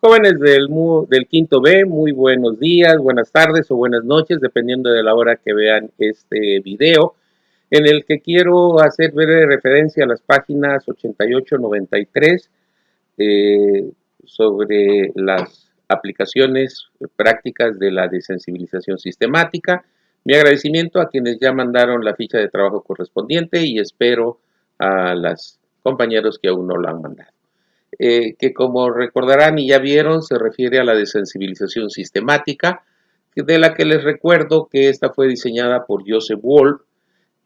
Jóvenes del quinto B, muy buenos días, buenas tardes o buenas noches, dependiendo de la hora que vean este video, en el que quiero hacer breve referencia a las páginas 88-93 sobre las aplicaciones prácticas de la desensibilización sistemática. Mi agradecimiento a quienes ya mandaron la ficha de trabajo correspondiente y espero a los compañeros que aún no la han mandado. Que como recordarán y ya vieron, se refiere a la desensibilización sistemática, de la que les recuerdo que esta fue diseñada por Joseph Wolf,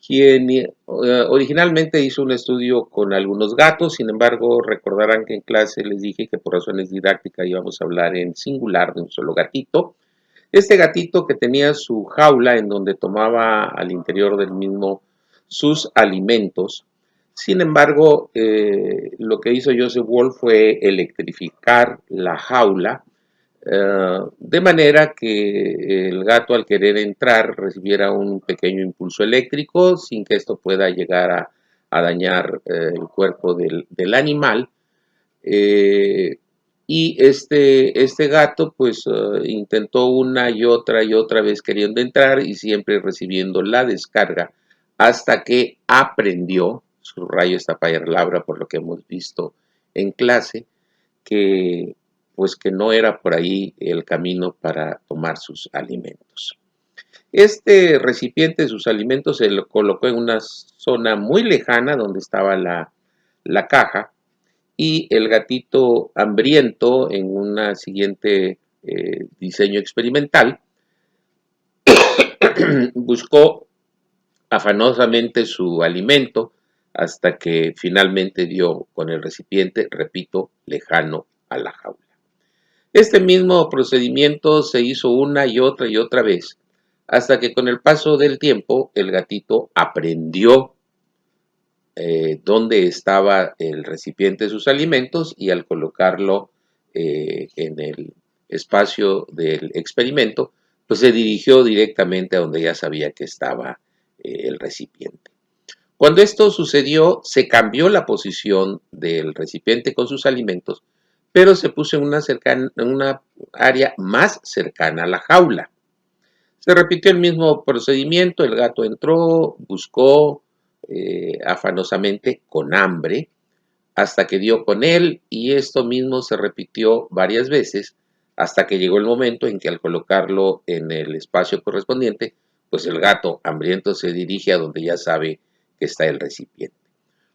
quien originalmente hizo un estudio con algunos gatos. Sin embargo, recordarán que en clase les dije que por razones didácticas íbamos a hablar en singular de un solo gatito. Este gatito que tenía su jaula en donde tomaba al interior del mismo sus alimentos. Sin embargo, lo que hizo Joseph Wolf fue electrificar la jaula, de manera que el gato, al querer entrar, recibiera un pequeño impulso eléctrico sin que esto pueda llegar a dañar el cuerpo del animal. Eh, y este gato pues intentó una y otra vez queriendo entrar y siempre recibiendo la descarga hasta que aprendió, subrayo esta palabra por lo que hemos visto en clase, que pues que no era por ahí el camino para tomar sus alimentos. Este recipiente de sus alimentos se lo colocó en una zona muy lejana donde estaba la caja, y el gatito hambriento, en una siguiente diseño experimental, buscó afanosamente su alimento hasta que finalmente dio con el recipiente, repito, lejano a la jaula. Este mismo procedimiento se hizo una y otra vez, hasta que con el paso del tiempo el gatito aprendió dónde estaba el recipiente de sus alimentos, y al colocarlo en el espacio del experimento, pues se dirigió directamente a donde ya sabía que estaba el recipiente. Cuando esto sucedió, se cambió la posición del recipiente con sus alimentos, pero se puso en una área más cercana a la jaula. Se repitió el mismo procedimiento, el gato entró, buscó afanosamente con hambre, hasta que dio con él, y esto mismo se repitió varias veces hasta que llegó el momento en que, al colocarlo en el espacio correspondiente, pues el gato hambriento se dirige a donde ya sabe que está el recipiente.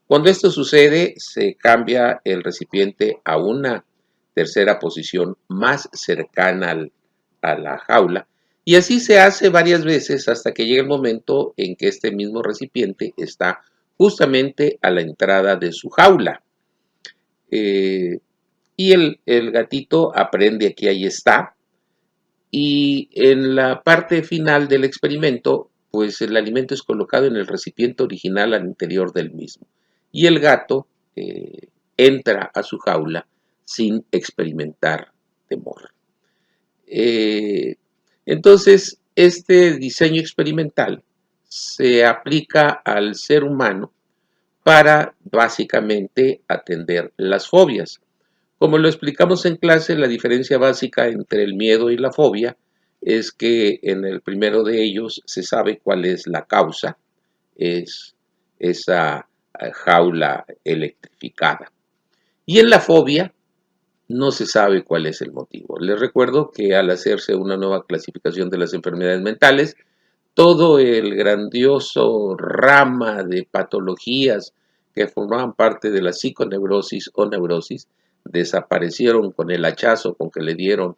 Cuando esto sucede, se cambia el recipiente a una tercera posición más cercana a la jaula, y así se hace varias veces hasta que llega el momento en que este mismo recipiente está justamente a la entrada de su jaula. Eh, y el gatito aprende que ahí está, y en la parte final del experimento, pues el alimento es colocado en el recipiente original al interior del mismo. Y el gato entra a su jaula sin experimentar temor. Eh, entonces, este diseño experimental se aplica al ser humano para básicamente atender las fobias. Como lo explicamos en clase, la diferencia básica entre el miedo y la fobia es que en el primero de ellos se sabe cuál es la causa, es esa jaula electrificada. Y en la fobia no se sabe cuál es el motivo. Les recuerdo que al hacerse una nueva clasificación de las enfermedades mentales, todo el grandioso rama de patologías que formaban parte de la psiconeurosis o neurosis desaparecieron con el hachazo con que le dieron,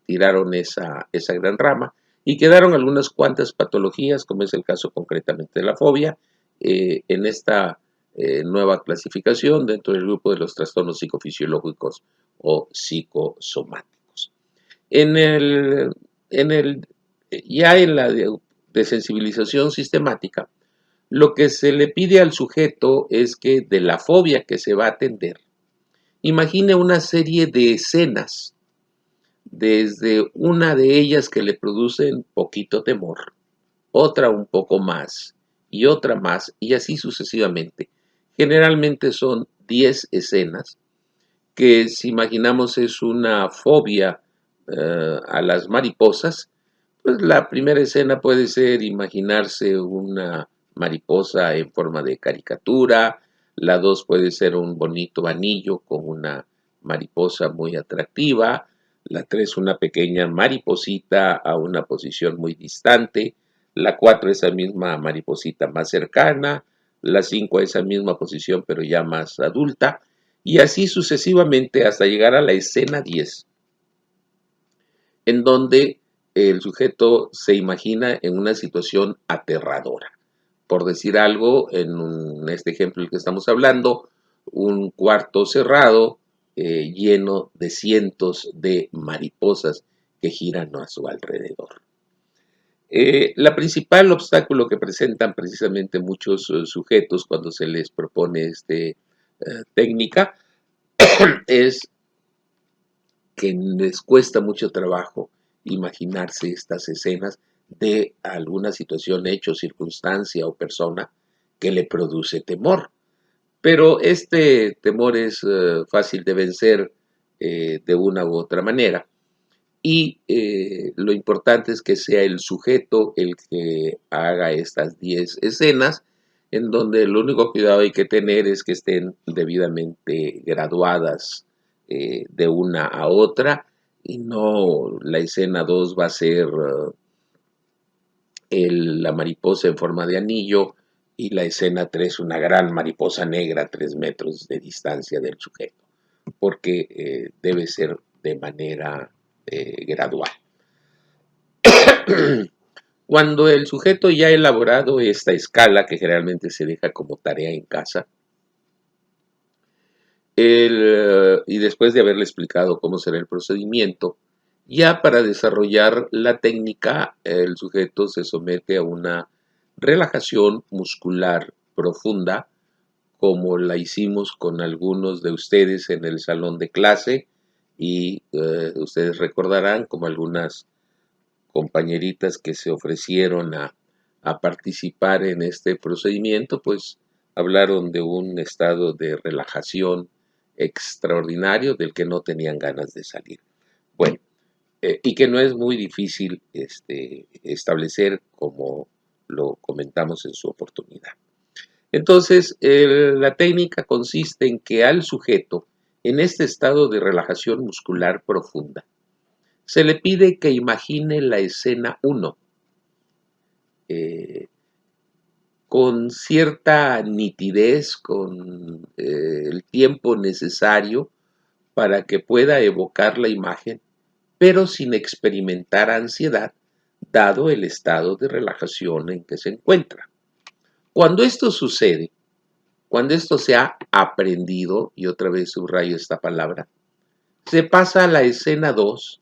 tiraron esa gran rama, y quedaron algunas cuantas patologías, como es el caso concretamente de la fobia, en esta nueva clasificación dentro del grupo de los trastornos psicofisiológicos o psicosomáticos. En el, en el ya en la desensibilización sistemática, lo que se le pide al sujeto es que, de la fobia que se va a atender, imagine una serie de escenas, desde una de ellas que le producen poquito temor, otra un poco más y otra más, y así sucesivamente. Generalmente son 10 escenas que si imaginamos es una fobia a las mariposas, pues la primera escena puede ser imaginarse una mariposa en forma de caricatura, la dos puede ser un bonito anillo con una mariposa muy atractiva, la tres una pequeña mariposita a una posición muy distante, la cuatro esa misma mariposita más cercana, la cinco esa misma posición pero ya más adulta, y así sucesivamente hasta llegar a la escena 10 en donde el sujeto se imagina en una situación aterradora. Por decir algo, en este ejemplo del que estamos hablando, un cuarto cerrado lleno de cientos de mariposas que giran a su alrededor. La principal obstáculo que presentan precisamente muchos sujetos cuando se les propone esta técnica es que les cuesta mucho trabajo imaginarse estas escenas de alguna situación, hecho, circunstancia o persona que le produce temor. Pero este temor es fácil de vencer de una u otra manera. Y lo importante es que sea el sujeto el que haga estas 10 escenas, en donde el único cuidado hay que tener es que estén debidamente graduadas de una a otra, y no la escena 2 va a ser la mariposa en forma de anillo y la escena 3 una gran mariposa negra a 3 metros de distancia del sujeto, porque debe ser de manera gradual. Cuando el sujeto ya ha elaborado esta escala, que generalmente se deja como tarea en casa, y después de haberle explicado cómo será el procedimiento, ya para desarrollar la técnica, el sujeto se somete a una relajación muscular profunda, como la hicimos con algunos de ustedes en el salón de clase, y ustedes recordarán como algunas compañeritas que se ofrecieron a participar en este procedimiento, pues hablaron de un estado de relajación extraordinario del que no tenían ganas de salir. Bueno, y que no es muy difícil establecer como lo comentamos en su oportunidad. Entonces, la técnica consiste en que al sujeto, en este estado de relajación muscular profunda, se le pide que imagine la escena 1 eh, con cierta nitidez, con el tiempo necesario para que pueda evocar la imagen, pero sin experimentar ansiedad, dado el estado de relajación en que se encuentra. Cuando esto sucede, cuando esto se ha aprendido, y otra vez subrayo esta palabra, se pasa a la escena 2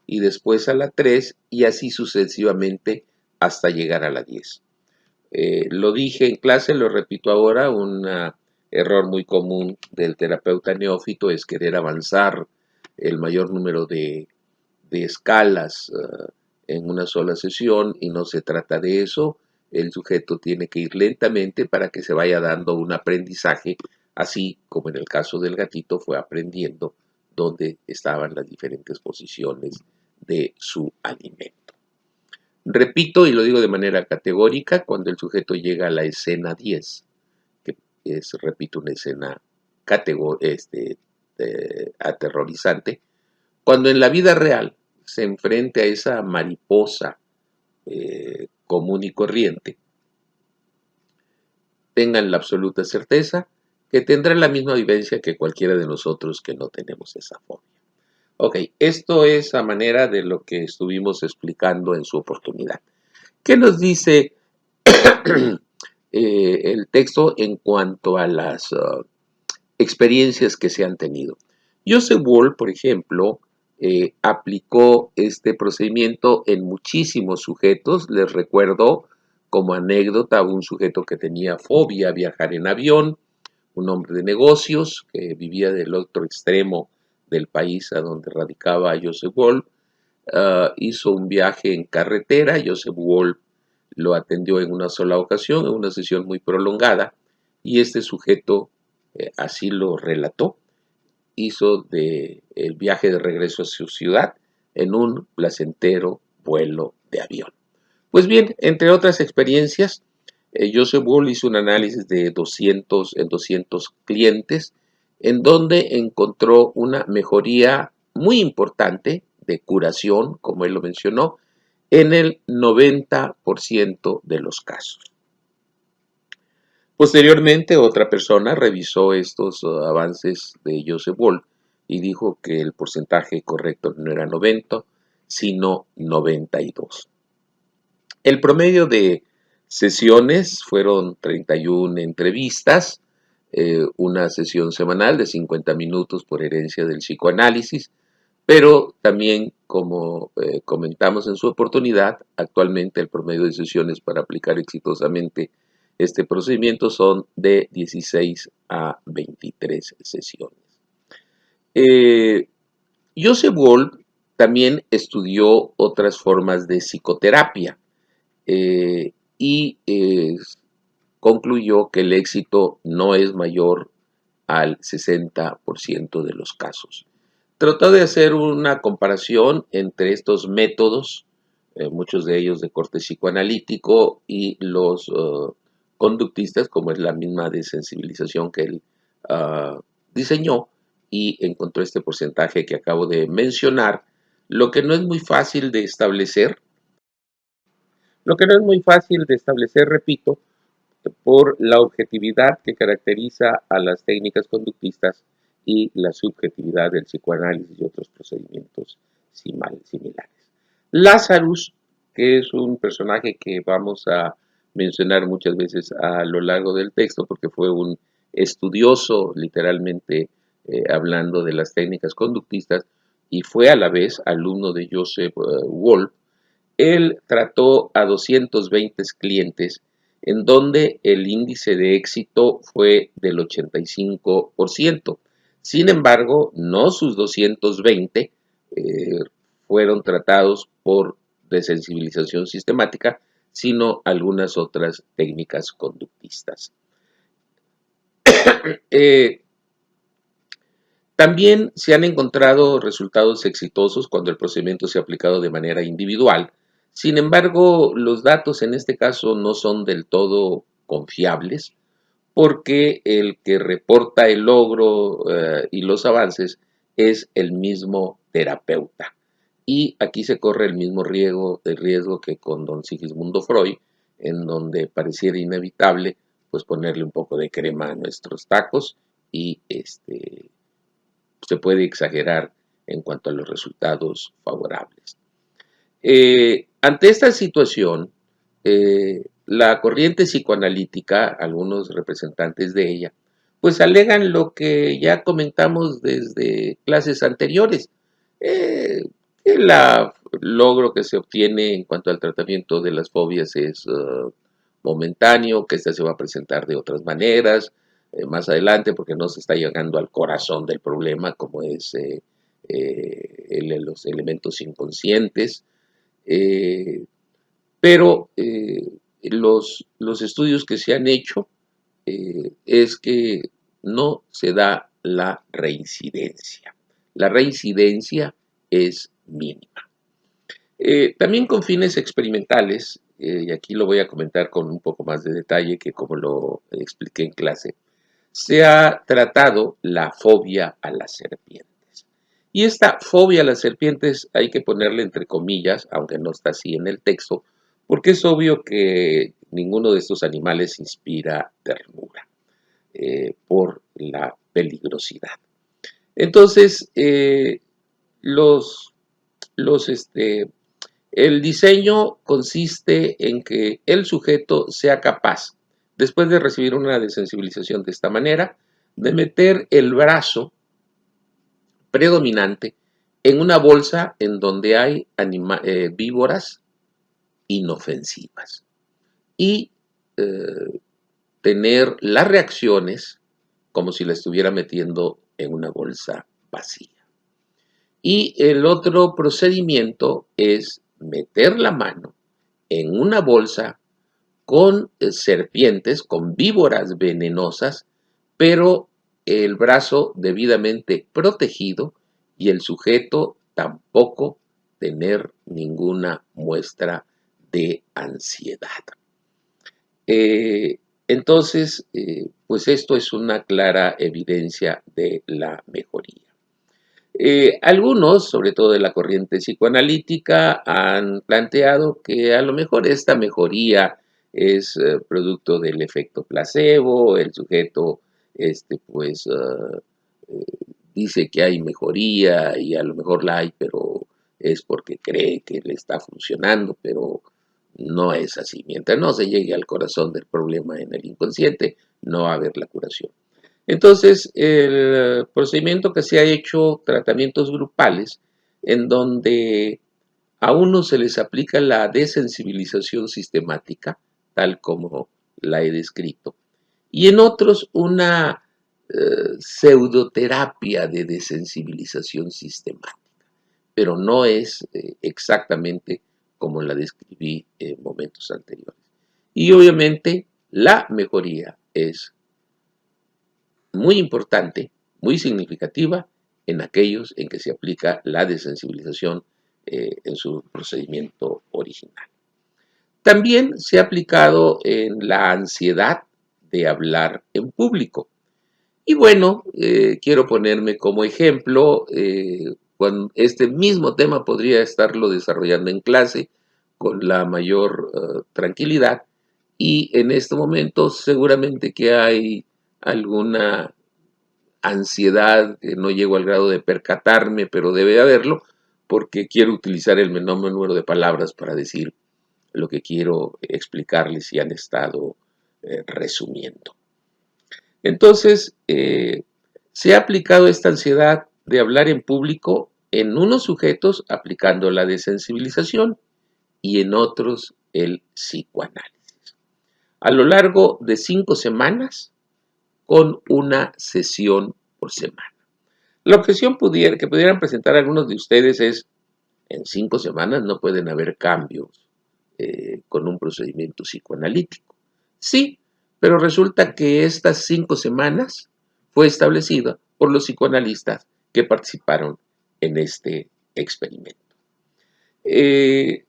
y después a la 3 y así sucesivamente hasta llegar a la 10. Lo dije en clase, lo repito ahora, un error muy común del terapeuta neófito es querer avanzar el mayor número de escalas en una sola sesión, y no se trata de eso. El sujeto tiene que ir lentamente para que se vaya dando un aprendizaje, así como en el caso del gatito fue aprendiendo dónde estaban las diferentes posiciones de su alimento. Repito, y lo digo de manera categórica, cuando el sujeto llega a la escena 10, que es, repito, una escena aterrorizante, cuando en la vida real se enfrente a esa mariposa común y corriente, tengan la absoluta certeza que tendrán la misma vivencia que cualquiera de nosotros que no tenemos esa fobia. Ok, esto es a manera de lo que estuvimos explicando en su oportunidad. ¿Qué nos dice el texto en cuanto a las experiencias que se han tenido? Joseph Wall, por ejemplo, aplicó este procedimiento en muchísimos sujetos. Les recuerdo como anécdota a un sujeto que tenía fobia a viajar en avión, un hombre de negocios que vivía del otro extremo del país a donde radicaba Joseph Wall. Hizo un viaje en carretera. Joseph Wall lo atendió en una sola ocasión, en una sesión muy prolongada, y este sujeto así lo relató. hizo el viaje de regreso a su ciudad en un placentero vuelo de avión. Pues bien, entre otras experiencias, Joseph Wall hizo un análisis de 200 clientes en donde encontró una mejoría muy importante de curación, como él lo mencionó, en el 90% de los casos. Posteriormente, otra persona revisó estos avances de Joseph Wall y dijo que el porcentaje correcto no era 90, sino 92. El promedio de sesiones fueron 31 entrevistas, una sesión semanal de 50 minutos por herencia del psicoanálisis, pero también, como comentamos en su oportunidad, actualmente el promedio de sesiones para aplicar exitosamente este procedimiento son de 16 a 23 sesiones. Joseph Wall también estudió otras formas de psicoterapia y concluyó que el éxito no es mayor al 60% de los casos. Trató de hacer una comparación entre estos métodos, muchos de ellos de corte psicoanalítico, y los conductistas, como es la misma desensibilización que él diseñó, y encontró este porcentaje que acabo de mencionar. Lo que no es muy fácil de establecer, repito, por la objetividad que caracteriza a las técnicas conductistas y la subjetividad del psicoanálisis y otros procedimientos similares. Lazarus, que es un personaje que vamos a mencionar muchas veces a lo largo del texto porque fue un estudioso, literalmente hablando de las técnicas conductistas, y fue a la vez alumno de Joseph Wolf. Él trató a 220 clientes en donde el índice de éxito fue del 85%. Sin embargo, no sus 220 fueron tratados por desensibilización sistemática, sino algunas otras técnicas conductistas. También se han encontrado resultados exitosos cuando el procedimiento se ha aplicado de manera individual. Sin embargo, los datos en este caso no son del todo confiables porque el que reporta el logro y los avances es el mismo terapeuta. Y aquí se corre el mismo riesgo que con don Sigismundo Freud, en donde pareciera inevitable pues ponerle un poco de crema a nuestros tacos y se puede exagerar en cuanto a los resultados favorables. Ante esta situación, la corriente psicoanalítica, algunos representantes de ella, pues alegan lo que ya comentamos desde clases anteriores, que el logro que se obtiene en cuanto al tratamiento de las fobias es momentáneo, que esta se va a presentar de otras maneras, más adelante, porque no se está llegando al corazón del problema, como es los elementos inconscientes. Pero los estudios que se han hecho es que no se da la reincidencia. La reincidencia es mínima. También con fines experimentales, y aquí lo voy a comentar con un poco más de detalle que como lo expliqué en clase, se ha tratado la fobia a las serpientes. Y esta fobia a las serpientes hay que ponerle entre comillas, aunque no está así en el texto, porque es obvio que ninguno de estos animales inspira ternura por la peligrosidad. Entonces, el diseño consiste en que el sujeto sea capaz, después de recibir una desensibilización de esta manera, de meter el brazo predominante en una bolsa en donde hay víboras inofensivas y tener las reacciones como si la estuviera metiendo en una bolsa vacía. Y el otro procedimiento es meter la mano en una bolsa con serpientes, con víboras venenosas, pero el brazo debidamente protegido y el sujeto tampoco tener ninguna muestra de ansiedad. Entonces, pues esto es una clara evidencia de la mejoría. Algunos, sobre todo de la corriente psicoanalítica, han planteado que a lo mejor esta mejoría es producto del efecto placebo, el sujeto eh, dice que hay mejoría y a lo mejor la hay, pero es porque cree que le está funcionando, pero no es así. Mientras no se llegue al corazón del problema en el inconsciente, no va a haber la curación. Entonces, el procedimiento que se ha hecho, tratamientos grupales, en donde a unos se les aplica la desensibilización sistemática, tal como la he descrito, y en otros una pseudoterapia de desensibilización sistemática, pero no es exactamente como la describí en momentos anteriores. Y obviamente la mejoría es muy importante, muy significativa en aquellos en que se aplica la desensibilización en su procedimiento original. También se ha aplicado en la ansiedad de hablar en público. Y bueno, quiero ponerme como ejemplo, cuando este mismo tema podría estarlo desarrollando en clase con la mayor tranquilidad, y en este momento seguramente que hay alguna ansiedad que no llego al grado de percatarme, pero debe haberlo, porque quiero utilizar el menor número de palabras para decir lo que quiero explicarles si han estado resumiendo. Entonces, se ha aplicado esta ansiedad de hablar en público en unos sujetos aplicando la desensibilización y en otros el psicoanálisis. A lo largo de 5 semanas, con una sesión por semana. La objeción que pudieran presentar algunos de ustedes es, en 5 semanas no pueden haber cambios con un procedimiento psicoanalítico. Sí, pero resulta que estas 5 semanas fue establecida por los psicoanalistas que participaron en este experimento. ¿Qué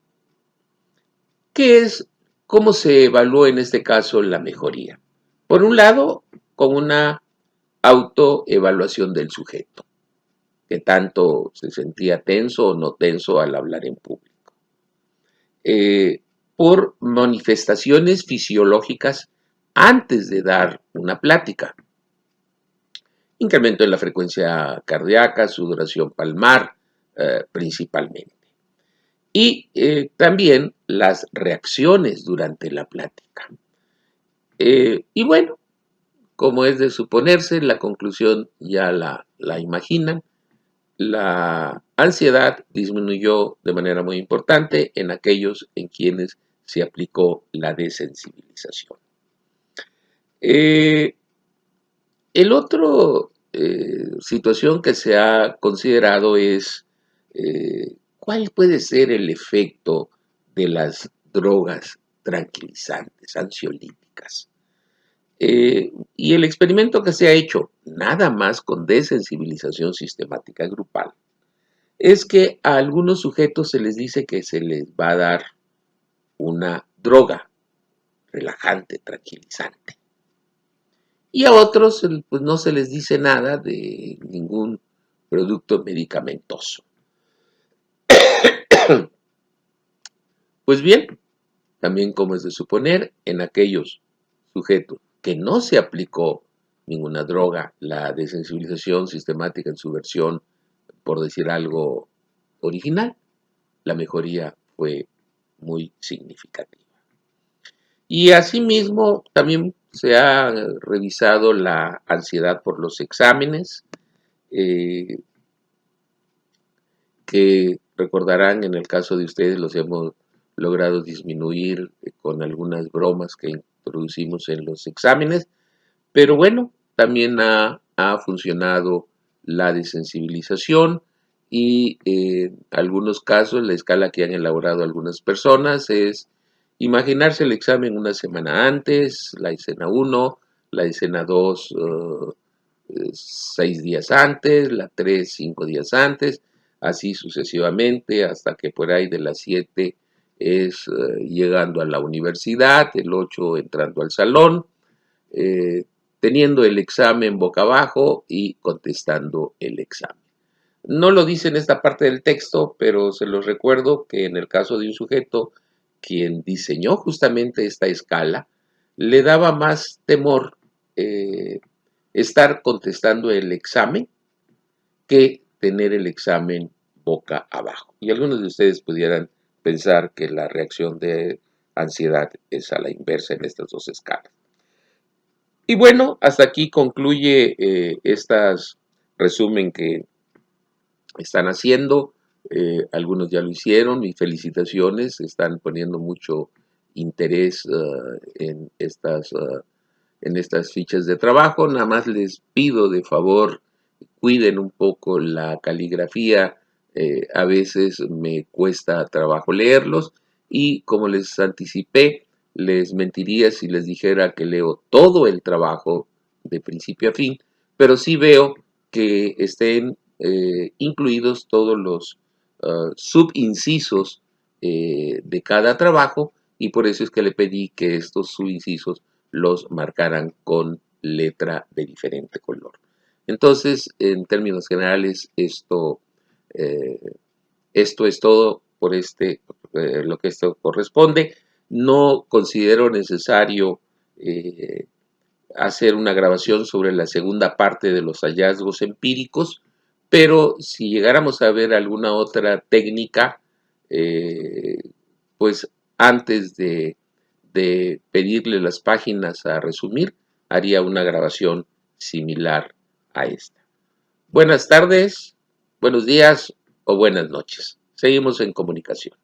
es? ¿Cómo se evaluó en este caso la mejoría? Por un lado, con una autoevaluación del sujeto, que tanto se sentía tenso o no tenso al hablar en público. Por manifestaciones fisiológicas antes de dar una plática. Incremento en la frecuencia cardíaca, sudoración palmar, principalmente. Y también las reacciones durante la plática. Y bueno, como es de suponerse, la conclusión ya la imaginan. La ansiedad disminuyó de manera muy importante en aquellos en quienes se aplicó la desensibilización. El otro situación que se ha considerado es cuál puede ser el efecto de las drogas tranquilizantes, ansiolíticas. Y el experimento que se ha hecho, nada más con desensibilización sistemática grupal, es que a algunos sujetos se les dice que se les va a dar una droga relajante, tranquilizante. Y a otros pues no se les dice nada de ningún producto medicamentoso. Pues bien, también como es de suponer, en aquellos sujetos que no se aplicó ninguna droga, la desensibilización sistemática en su versión, por decir algo, original, la mejoría fue muy significativa. Y asimismo, también se ha revisado la ansiedad por los exámenes, eh, que recordarán en el caso de ustedes los hemos logrado disminuir con algunas bromas que introducimos en los exámenes, pero bueno, también ha funcionado la desensibilización y en algunos casos la escala que han elaborado algunas personas es imaginarse el examen una semana antes, la escena 1, la escena 2 6 días antes, la 3, 5 días antes, así sucesivamente, hasta que por ahí de las 7 es llegando a la universidad, el 8 entrando al salón, eh, teniendo el examen boca abajo y contestando el examen. No lo dice en esta parte del texto, pero se los recuerdo que en el caso de un sujeto quien diseñó justamente esta escala, le daba más temor estar contestando el examen que tener el examen boca abajo. Y algunos de ustedes pudieran pensar que la reacción de ansiedad es a la inversa en estas dos escalas. Y bueno, hasta aquí concluye estas resumen que están haciendo. Algunos ya lo hicieron, mis felicitaciones, están poniendo mucho interés en estas fichas de trabajo. Nada más les pido de favor, cuiden un poco la caligrafía, a veces me cuesta trabajo leerlos y como les anticipé, les mentiría si les dijera que leo todo el trabajo de principio a fin, pero sí veo que estén incluidos todos los subincisos de cada trabajo y por eso es que le pedí que estos subincisos los marcaran con letra de diferente color. Entonces, en términos generales, eh, esto es todo por lo que esto corresponde. No considero necesario hacer una grabación sobre la segunda parte de los hallazgos empíricos, pero si llegáramos a ver alguna otra técnica, eh, pues antes de pedirle las páginas a resumir, haría una grabación similar a esta. Buenas tardes, buenos días o buenas noches. Seguimos en comunicación.